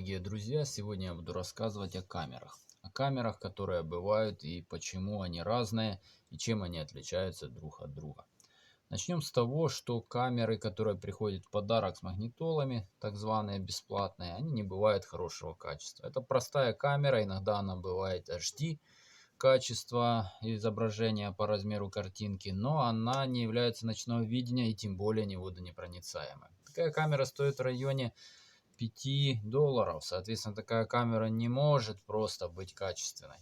дорогие друзья! Сегодня я буду рассказывать о камерах. О камерах, которые бывают и почему они разные, и чем они отличаются друг от друга. Начнем с того, что камеры, которые приходят в подарок с магнитолами, так званые бесплатные, они не бывают хорошего качества. Это простая камера, иногда она бывает HD качество изображения по размеру картинки, но она не является ночного видения и тем более не водонепроницаемой. Такая камера стоит в районе $5. Соответственно, такая камера не может просто быть качественной.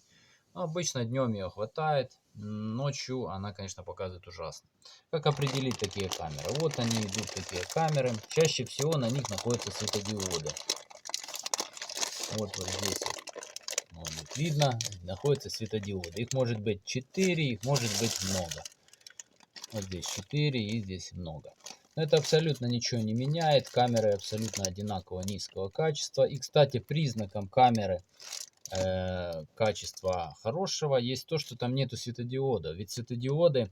Но обычно днем ее хватает, ночью она, конечно, показывает ужасно. Как определить такие камеры? Вот они идут, такие камеры. Чаще всего на них находятся светодиоды. Вот здесь вот видно, находятся светодиоды. Их может быть 4, их может быть много. Вот здесь 4 и здесь много. Но это абсолютно ничего не меняет. Камеры абсолютно одинаково низкого качества. И, кстати, признаком камеры качества хорошего есть то, что там нету светодиода. Ведь светодиоды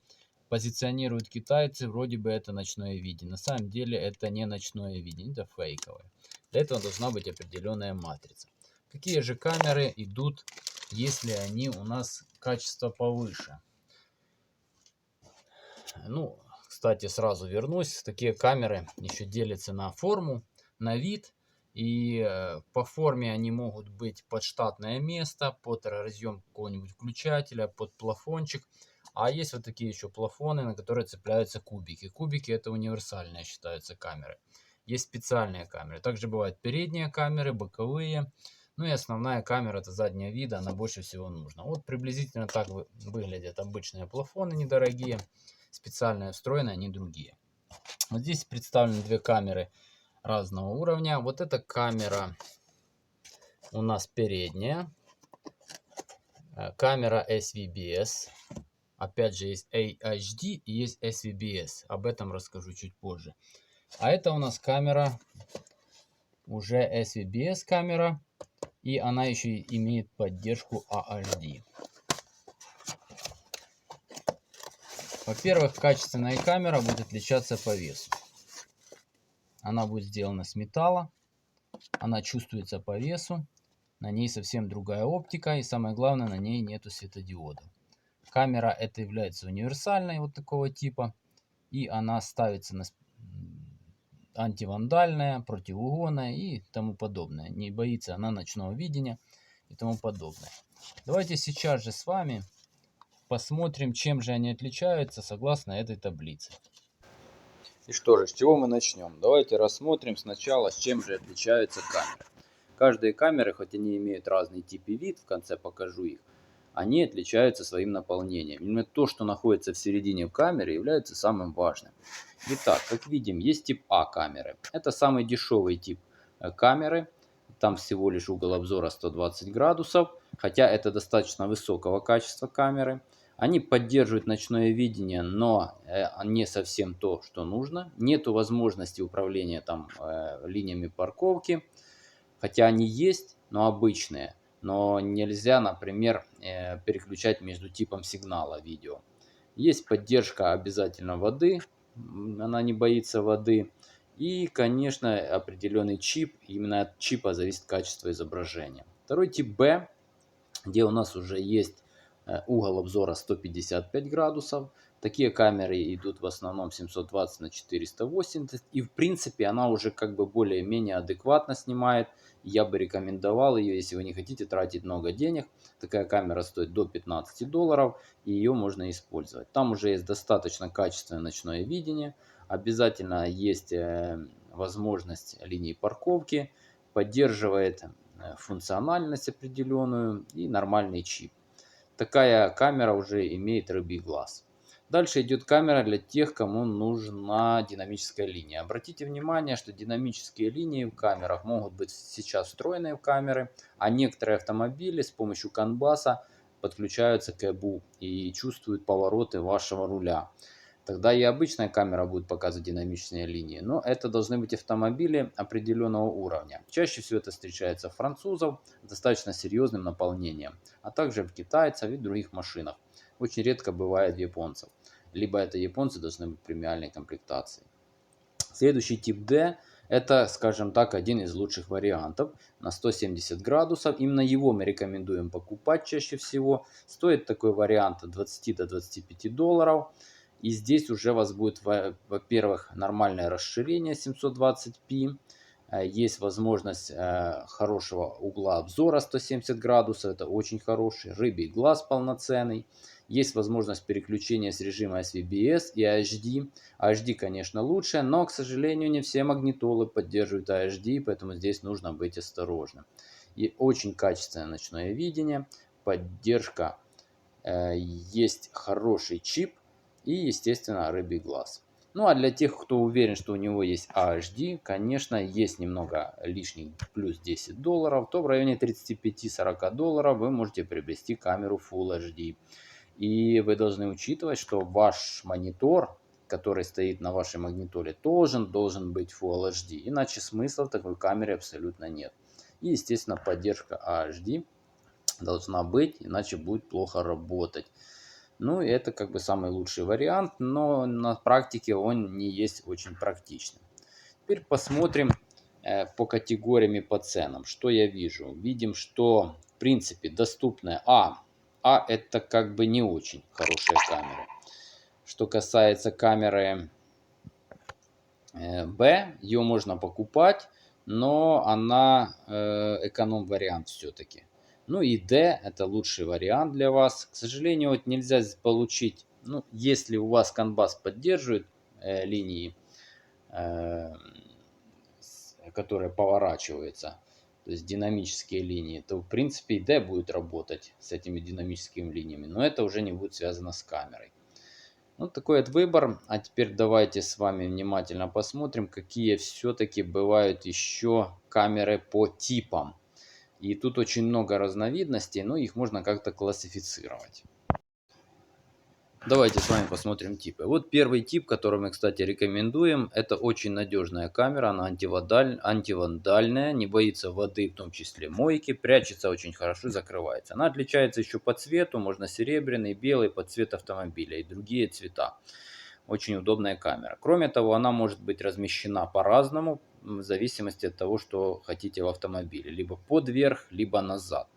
позиционируют китайцы, вроде бы это ночное видение. На самом деле это не ночное видение, это фейковое. Для этого должна быть определенная матрица. Какие же камеры идут, если они у нас качество повыше? Ну, кстати, сразу вернусь. Такие камеры еще делятся на форму, на вид. И по форме они могут быть под штатное место, под разъем какого-нибудь включателя, под плафончик. А есть вот такие еще плафоны, на которые цепляются кубики. Кубики это универсальные считаются камеры. Есть специальные камеры. Также бывают передние камеры, боковые. Ну и основная камера это заднего вида, она больше всего нужна. Вот приблизительно так выглядят обычные плафоны недорогие. Специально встроенные, они другие. Вот здесь представлены две камеры разного уровня. Вот эта камера у нас передняя. Камера SVBS. Опять же есть HD и есть SVBS. Об этом расскажу чуть позже. А это у нас камера уже SVBS камера. И она еще имеет поддержку AHD. Во-первых, качественная камера будет отличаться по весу. Она будет сделана с металла. Она чувствуется по весу. На ней совсем другая оптика. И самое главное, на ней нету светодиода. Камера эта является универсальной вот такого типа. И она ставится на антивандальная, противоугонная и тому подобное. Не боится она ночного видения и тому подобное. Давайте сейчас же с вами посмотрим, чем же они отличаются согласно этой таблице. И что же, с чего мы начнем? Давайте рассмотрим сначала, с чем же отличаются камеры. Каждые камеры, хоть они имеют разный тип и вид, в конце покажу их, они отличаются своим наполнением. Именно то, что находится в середине камеры, является самым важным. Итак, как видим, есть тип А камеры. Это самый дешевый тип камеры. Там всего лишь угол обзора 120 градусов, хотя это достаточно высокого качества камеры. Они поддерживают ночное видение, но не совсем то, что нужно. Нету возможности управления там линиями парковки, хотя они есть, но обычные. Но нельзя, например, переключать между типом сигнала видео. Есть поддержка обязательно воды, она не боится воды. И, конечно, определенный чип, именно от чипа зависит качество изображения. Второй тип B, где у нас уже есть угол обзора 155 градусов. Такие камеры идут в основном 720 на 480. И в принципе она уже как бы более-менее адекватно снимает. Я бы рекомендовал ее, если вы не хотите тратить много денег. Такая камера стоит до $15. И ее можно использовать. Там уже есть достаточно качественное ночное видение. Обязательно есть возможность линии парковки. Поддерживает функциональность определенную и нормальный чип. Такая камера уже имеет рыбий глаз. Дальше идет камера для тех, кому нужна динамическая линия. Обратите внимание, что динамические линии в камерах могут быть сейчас встроенные в камеры, а некоторые автомобили с помощью CAN-баса подключаются к ЭБУ и чувствуют повороты вашего руля. Тогда и обычная камера будет показывать динамичные линии, но это должны быть автомобили определенного уровня. Чаще всего это встречается в французов с достаточно серьезным наполнением, а также в китайцев и других машинах. Очень редко бывает в японцев. Либо это японцы должны быть премиальной комплектации. Следующий тип D Это, скажем так, один из лучших вариантов на 170 градусов. Именно его мы рекомендуем покупать чаще всего. Стоит такой вариант от 20 до 25 долларов. И здесь уже у вас будет, во-первых, нормальное расширение 720p. Есть возможность хорошего угла обзора 170 градусов. Это очень хороший. Рыбий глаз полноценный. Есть возможность переключения с режима SVBS и HD. HD, конечно, лучше, но, к сожалению, не все магнитолы поддерживают HD, поэтому здесь нужно быть осторожным. И очень качественное ночное видение, поддержка, есть хороший чип и, естественно, рыбий глаз. Ну а для тех, кто уверен, что у него есть HD, конечно, есть немного лишних плюс 10 долларов, то в районе 35-40 долларов вы можете приобрести камеру Full HD. И вы должны учитывать, что ваш монитор, который стоит на вашей магнитоле, должен быть Full HD. Иначе смысла в такой камере абсолютно нет. И, естественно, поддержка HD должна быть, иначе будет плохо работать. Ну, это как бы самый лучший вариант, но на практике он не есть очень практичным. Теперь посмотрим по категориям и по ценам. Что я вижу? Видим, что в принципе доступная это как бы не очень хорошая камера. Что касается камеры B, ее можно покупать, но она эконом-вариант все-таки. Ну и D это лучший вариант для вас. К сожалению, вот нельзя получить, ну, если у вас CAN bus поддерживает линии, которые поворачиваются, то есть динамические линии, то в принципе и D будет работать с этими динамическими линиями, но это уже не будет связано с камерой. Вот такой вот выбор. А теперь давайте с вами внимательно посмотрим, какие все-таки бывают еще камеры по типам. И тут очень много разновидностей, но их можно как-то классифицировать. Давайте с вами посмотрим типы. Вот первый тип, который мы, кстати, рекомендуем. Это очень надежная камера, она антивандальная, не боится воды, в том числе мойки, прячется очень хорошо, закрывается. Она отличается еще по цвету, можно серебряный, белый, под цвет автомобиля и другие цвета. Очень удобная камера. Кроме того, она может быть размещена по-разному, в зависимости от того, что хотите в автомобиле. Либо под верх, либо назад.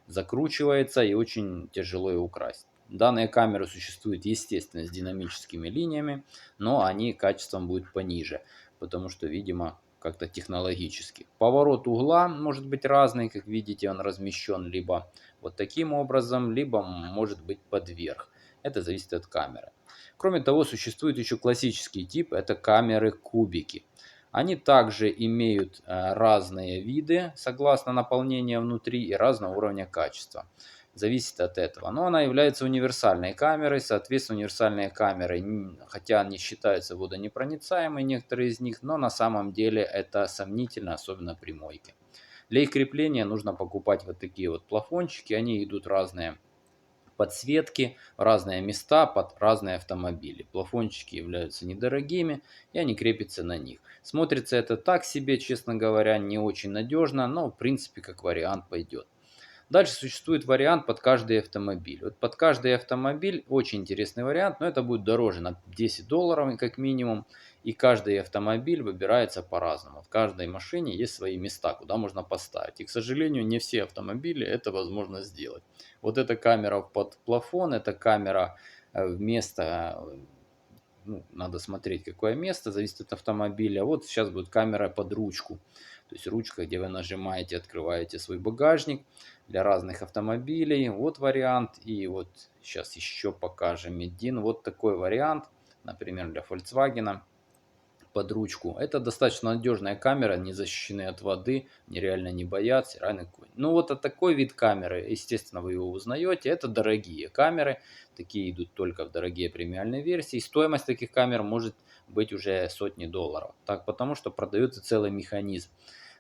Закручивается и очень тяжело ее украсть. Данные камеры существуют, естественно, с динамическими линиями, но они качеством будут пониже, потому что, видимо, как-то технологически. Поворот угла может быть разный, как видите, он размещен либо вот таким образом, либо может быть под верх. Это зависит от камеры. Кроме того, существует еще классический тип, это камеры-кубики. Они также имеют разные виды, согласно наполнению внутри, и разного уровня качества. Зависит от этого. Но она является универсальной камерой. Соответственно, универсальные камеры, хотя они считаются водонепроницаемыми, некоторые из них, но на самом деле это сомнительно, особенно при мойке. Для их крепления нужно покупать вот такие вот плафончики. Они идут разные подсветки, разные места под разные автомобили. Плафончики являются недорогими, и они крепятся на них. Смотрится это так себе, честно говоря, не очень надежно, но в принципе как вариант пойдет. Дальше существует вариант под каждый автомобиль. Вот под каждый автомобиль очень интересный вариант, но это будет дороже на 10 долларов как минимум. И каждый автомобиль выбирается по-разному. В каждой машине есть свои места, куда можно поставить. И, к сожалению, не все автомобили это возможно сделать. Вот эта камера под плафон, это камера вместо... Ну, надо смотреть, какое место, зависит от автомобиля. Вот сейчас будет камера под ручку. То есть ручка, где вы нажимаете, открываете свой багажник для разных автомобилей. Вот вариант. И вот сейчас еще покажем один. Вот такой вариант, например, для Volkswagen под ручку. Это достаточно надежная камера, не защищены от воды, нереально не боятся. Ну вот такой вид камеры, естественно, вы его узнаете. Это дорогие камеры, такие идут только в дорогие премиальные версии. Стоимость таких камер может быть уже сотни долларов, так потому что продается целый механизм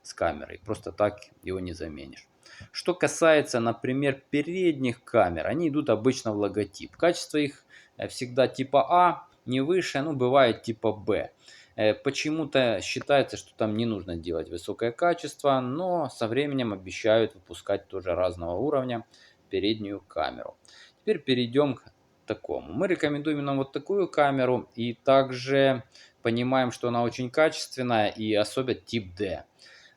с камерой, просто так его не заменишь. Что касается, например, передних камер, они идут обычно в логотип. Качество их всегда типа А, не выше, ну бывает типа Б. Почему-то считается, что там не нужно делать высокое качество, но со временем обещают выпускать тоже разного уровня переднюю камеру. Теперь перейдем такому. Мы рекомендуем именно вот такую камеру, и также понимаем, что она очень качественная, и особенно тип D.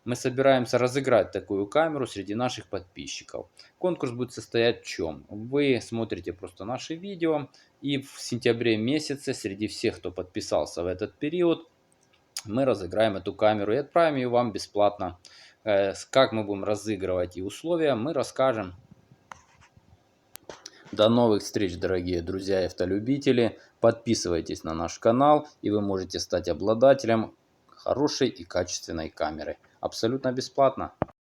Мы собираемся разыграть такую камеру среди наших подписчиков. Конкурс будет состоять в чем? Вы смотрите просто наши видео, и в сентябре месяце среди всех, кто подписался в этот период, мы разыграем эту камеру и отправим ее вам бесплатно. Как мы будем разыгрывать и условия, мы расскажем. До новых встреч, дорогие друзья и автолюбители. Подписывайтесь на наш канал, и вы можете стать обладателем хорошей и качественной камеры. Абсолютно бесплатно.